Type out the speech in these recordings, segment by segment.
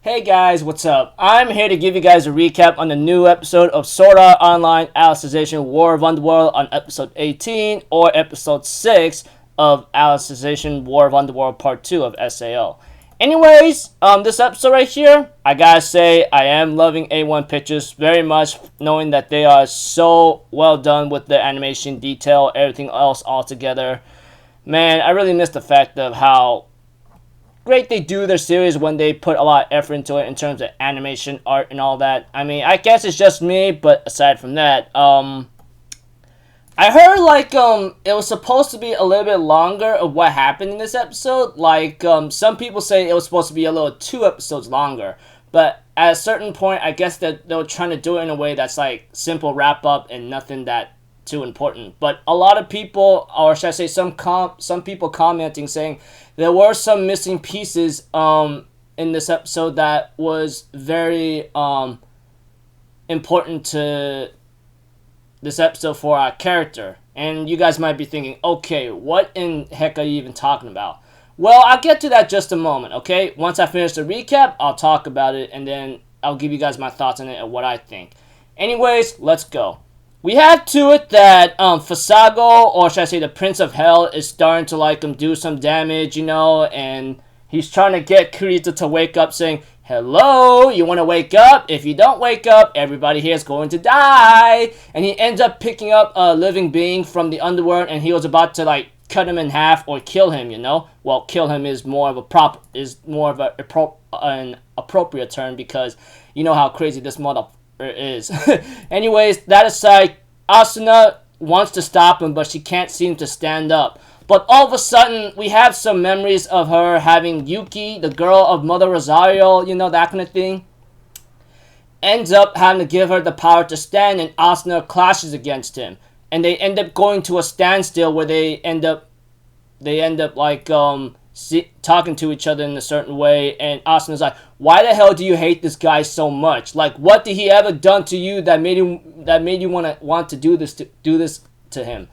Hey guys, what's up? I'm here to give you guys a recap on the new episode of Sword Art Online Alicization War of Underworld on episode 18 or episode 6 of Alicization War of Underworld Part 2 of SAO. Anyways, this episode right here, I gotta say I am loving A1 Pictures very much, knowing that they are so well done with the animation detail, everything else all together. Man, I really miss the fact of how great they do their series when they put a lot of effort into it in terms of animation, art, and all that. I mean, I guess it's just me, but aside from that, I heard it was supposed to be a little bit longer of what happened in this episode. Some people say it was supposed to be a little 2 episodes longer, but at a certain point, I guess that they were trying to do it in a way that's like simple wrap up and nothing that too important. But a lot of people, or should I say some people commenting saying there were some missing pieces in this episode that was very important to this episode for our character. And you guys might be thinking, okay, what in heck are you even talking about? Well, I'll get to that just a moment, okay? Once I finish the recap, I'll talk about it, and then I'll give you guys my thoughts on it and what I think. Anyways, let's go. We have to it that Fasago, or should I say the Prince of Hell, is starting to do some damage, and he's trying to get Kirito to wake up saying, hello, you want to wake up? If you don't wake up, everybody here is going to die. And he ends up picking up a living being from the underworld, and he was about to cut him in half or kill him, Well, kill him is more of an appropriate term because you know how crazy this motherfucker is. Anyways, that aside, Asuna wants to stop him, but she can't seem to stand up. But all of a sudden, we have some memories of her having Yuki, the girl of Mother Rosario, that kind of thing. Ends up having to give her the power to stand, and Asuna clashes against him. And they end up going to a standstill where they end up talking to each other in a certain way, and Asuna's like, why the hell do you hate this guy so much? What did he ever done to you that made you want to do this to him?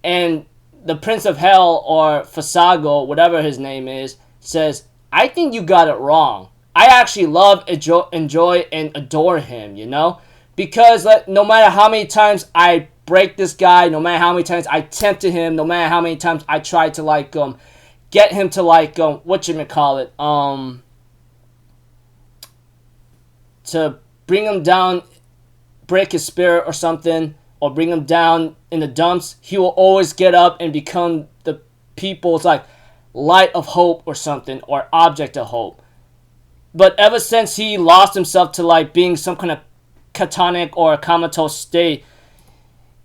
And the Prince of Hell, or Fasago, whatever his name is, says, I think you got it wrong. I actually love, enjoy, and adore him, because no matter how many times I break this guy, no matter how many times I tempted him, no matter how many times I tried to get him to to bring him down, break his spirit or something, or bring him down in the dumps, he will always get up and become the people's light of hope or something, or object of hope. But ever since he lost himself to being some kind of catatonic or comatose state,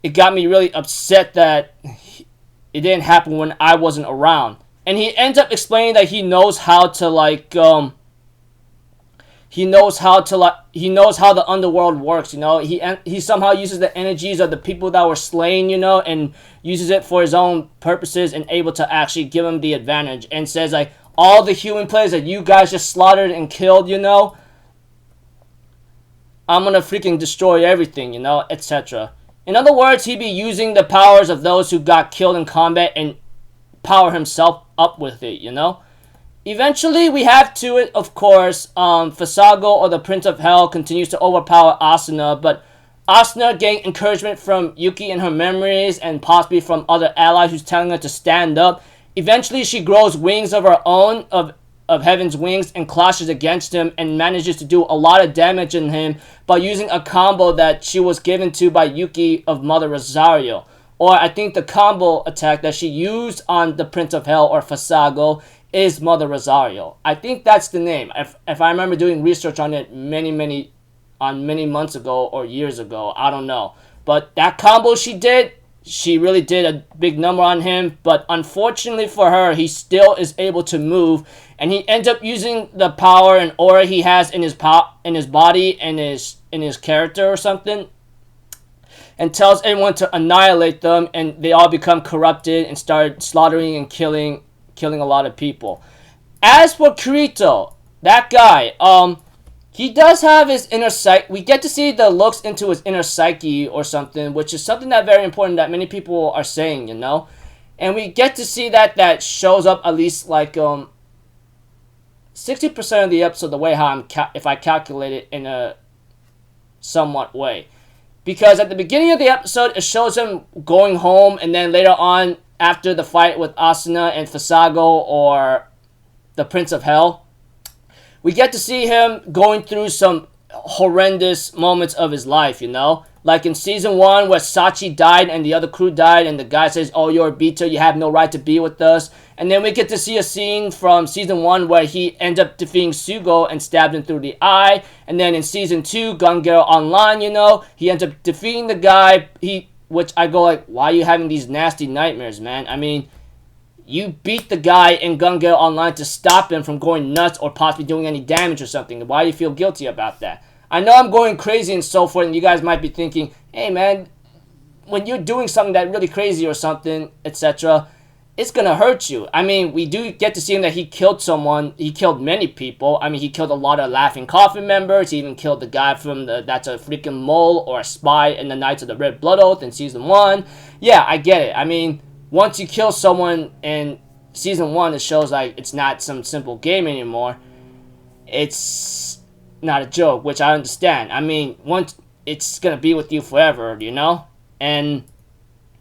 it got me really upset that it didn't happen when I wasn't around. And he ends up explaining that he knows how to he knows how the underworld works, He somehow uses the energies of the people that were slain, and uses it for his own purposes and able to actually give him the advantage. And says all the human players that you guys just slaughtered and killed, I'm gonna freaking destroy everything, etc. In other words, he'd be using the powers of those who got killed in combat and power himself up with it, Eventually, we have to it, of course, Fasago, or the Prince of Hell, continues to overpower Asuna, but Asuna gained encouragement from Yuki in her memories, and possibly from other allies who's telling her to stand up. Eventually, she grows wings of her own, of Heaven's Wings, and clashes against him, and manages to do a lot of damage in him by using a combo that she was given to by Yuki of Mother Rosario. Or I think the combo attack that she used on the Prince of Hell, or Fasago, is Mother Rosario. I think that's the name. If I remember doing research on it many months ago or years ago, I don't know. But that combo she really did a big number on him. But unfortunately for her, he still is able to move, and he ends up using the power and aura he has in his body and in his character or something, and tells everyone to annihilate them, and they all become corrupted and start slaughtering and killing a lot of people. As for Kirito, that guy, he does have his inner psyche. We get to see the looks into his inner psyche or something, which is something that's very important that many people are saying, And we get to see that shows up at least 60% of the episode the way how if I calculate it in a somewhat way. Because at the beginning of the episode, it shows him going home, and then later on, after the fight with Asuna and Fasago or the Prince of Hell, we get to see him going through some horrendous moments of his life, you know? Like in season 1 where Sachi died and the other crew died and the guy says, oh, you're a beater, you have no right to be with us. And then we get to see a scene from season 1 where he ends up defeating Sugo and stabbed him through the eye. And then in season 2, Gun Gale Online, you know, he ends up defeating the guy, which I go like, why are you having these nasty nightmares, man? I mean, you beat the guy in Gun Gale Online to stop him from going nuts or possibly doing any damage or something. Why do you feel guilty about that? I know I'm going crazy and so forth, and you guys might be thinking, hey man, when you're doing something that really crazy or something, etc., it's gonna hurt you. I mean, we do get to see him that he killed someone. He killed many people. I mean, he killed a lot of Laughing Coffin members. He even killed the guy from that's a freaking mole or a spy in the Knights of the Red Blood Oath in season 1. Yeah, I get it. I mean, once you kill someone in season 1, it shows like it's not some simple game anymore. It's not a joke, which I understand. I mean, once it's gonna be with you forever, you know, and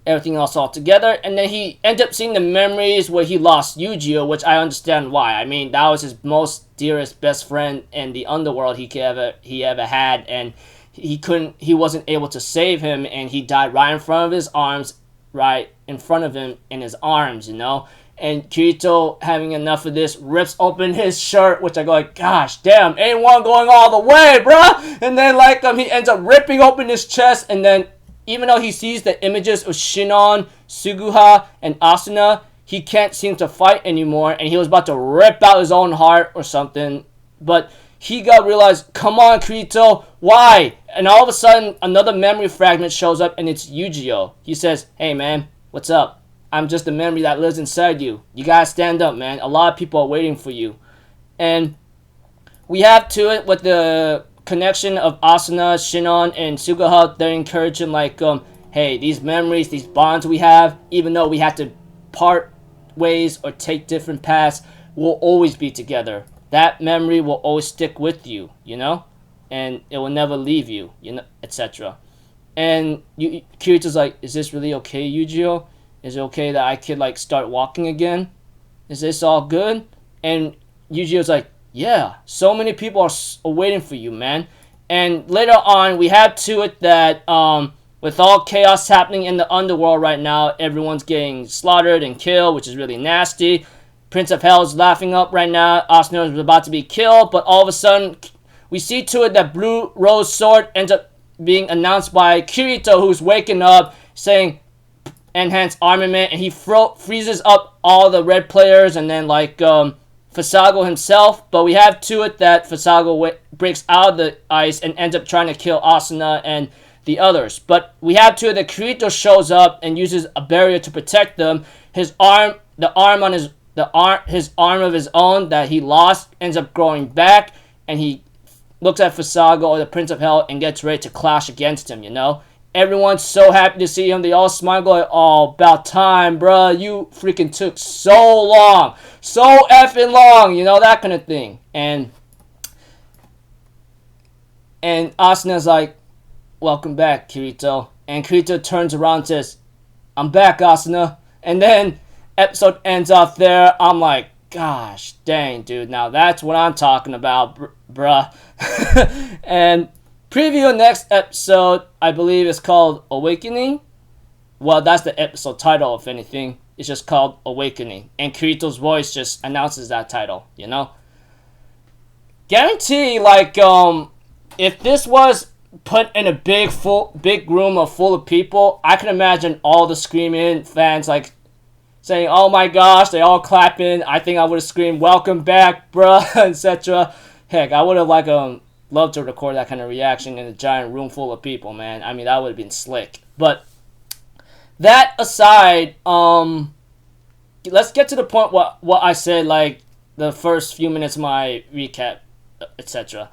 everything else all together. And then he ends up seeing the memories where he lost Yu-Gi-Oh, which I understand why. I mean, that was his most dearest best friend in the underworld he ever had, and he wasn't able to save him, and he died right in front of his arms, right in front of him in his arms, you know. And Kirito, having enough of this, rips open his shirt, which I go like, gosh damn, A1 going all the way, bruh! And then like he ends up ripping open his chest, and then even though he sees the images of Shinon, Suguha, and Asuna, he can't seem to fight anymore, and he was about to rip out his own heart or something. But he realized, come on Kirito, why? And all of a sudden, another memory fragment shows up, and it's Yu-Gi-Oh! He says, hey man, what's up? I'm just a memory that lives inside you. You gotta stand up, man. A lot of people are waiting for you. And we have to it with the connection of Asuna, Shinon, and Suguha. They encourage him like, hey, these memories, these bonds we have, even though we have to part ways or take different paths, we'll always be together. That memory will always stick with you, you know? And it will never leave you, you know, etc. And Kirito's like, is this really okay, Yu-Gi-Oh? Is it okay that I could like start walking again? Is this all good? And Yu-Gi-Oh's like, yeah, so many people are waiting for you, man. And later on, we have to it that with all chaos happening in the underworld right now, everyone's getting slaughtered and killed, which is really nasty. Prince of Hell is laughing up right now. Asuna is about to be killed, but all of a sudden, we see to it that Blue Rose Sword ends up being announced by Kirito, who's waking up, saying, enhanced armament, and he freezes up all the red players, and then like Fasago himself. But we have to it that Fasago breaks out of the ice and ends up trying to kill Asuna and the others. But we have to it that Kirito shows up and uses a barrier to protect them. His arm of his own that he lost ends up growing back, and he looks at Fasago or the Prince of Hell and gets ready to clash against him, you know. Everyone's so happy to see him. They all smile, go like, oh, about time, bruh. You freaking took so long. So effing long, you know, that kind of thing. And Asuna's like, welcome back, Kirito. And Kirito turns around and says, I'm back, Asuna. And then episode ends off there. I'm like, gosh dang, dude. Now that's what I'm talking about, bruh. And preview next episode, I believe is called Awakening. Well, that's the episode title, if anything. It's just called Awakening. And Kirito's voice just announces that title, you know? Guarantee, like, if this was put in a big room full of people, I can imagine all the screaming fans, like, saying, oh my gosh, they all clapping. I think I would have screamed, welcome back, bruh, etc. Heck, I would have, like, love to record that kind of reaction in a giant room full of people, man. I mean, that would have been slick. But that aside, let's get to the point what I said, like the first few minutes of my recap, etc.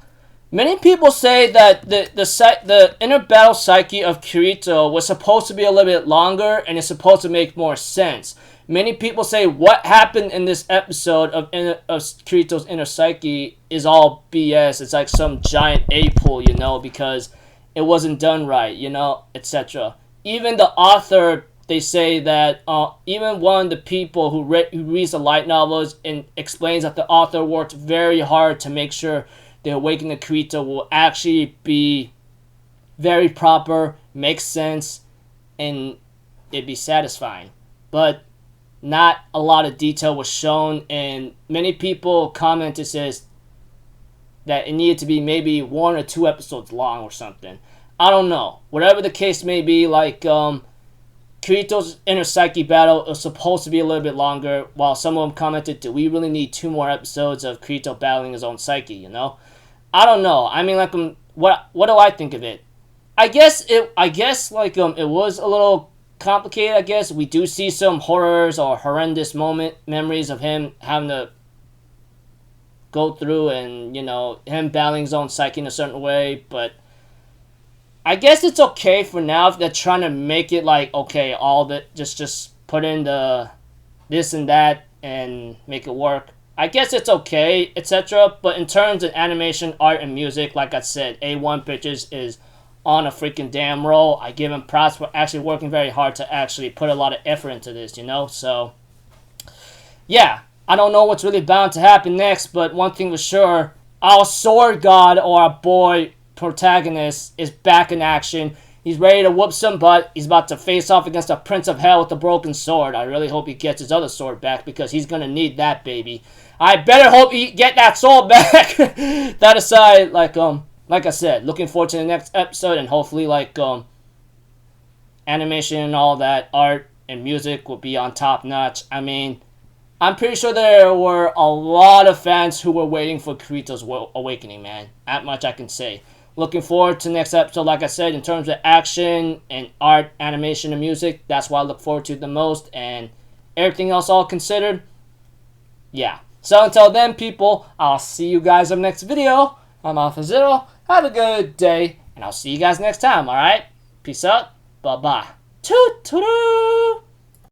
Many people say that the inner battle psyche of Kirito was supposed to be a little bit longer and it's supposed to make more sense. Many people say what happened in this episode of Kirito's inner psyche is all BS. It's like some giant A-pool, you know, because it wasn't done right, you know, etc. Even the author, they say that even one of the people who reads the light novels and explains that the author worked very hard to make sure the awakening of Kirito will actually be very proper, make sense, and it'd be satisfying. But not a lot of detail was shown, and many people commented says that it needed to be maybe 1 or 2 episodes long or something. I don't know. Whatever the case may be, like Kirito's inner psyche battle was supposed to be a little bit longer, while some of them commented, do we really need 2 more episodes of Kirito battling his own psyche, you know? I don't know. I mean, like, what do I think of it? I guess it was a little complicated. I guess we do see some horrors or horrendous memories of him having to go through, and you know, him battling his own psyche in a certain way. But I guess it's okay for now if they're trying to make it like, okay, all that, just put in the this and that and make it work. I guess it's okay, etc. But in terms of animation, art, and music, like I said, A1 Pictures is on a freaking damn roll. I give him props for actually working very hard to actually put a lot of effort into this, you know? So, yeah. I don't know what's really bound to happen next, but one thing for sure, our sword god, or our boy protagonist, is back in action. He's ready to whoop some butt. He's about to face off against the Prince of Hell with the broken sword. I really hope he gets his other sword back, because he's gonna need that, baby. I better hope he get that sword back. That aside, like I said, looking forward to the next episode, and hopefully, animation and all that, art and music will be on top notch. I mean, I'm pretty sure there were a lot of fans who were waiting for Kirito's awakening, man. That much I can say. Looking forward to the next episode, like I said, in terms of action and art, animation, and music. That's what I look forward to the most, and everything else all considered, yeah. So until then, people, I'll see you guys in the next video. I'm Alicization. Have a good day, and I'll see you guys next time, alright? Peace out. Bye-bye. Toot-toot-oo!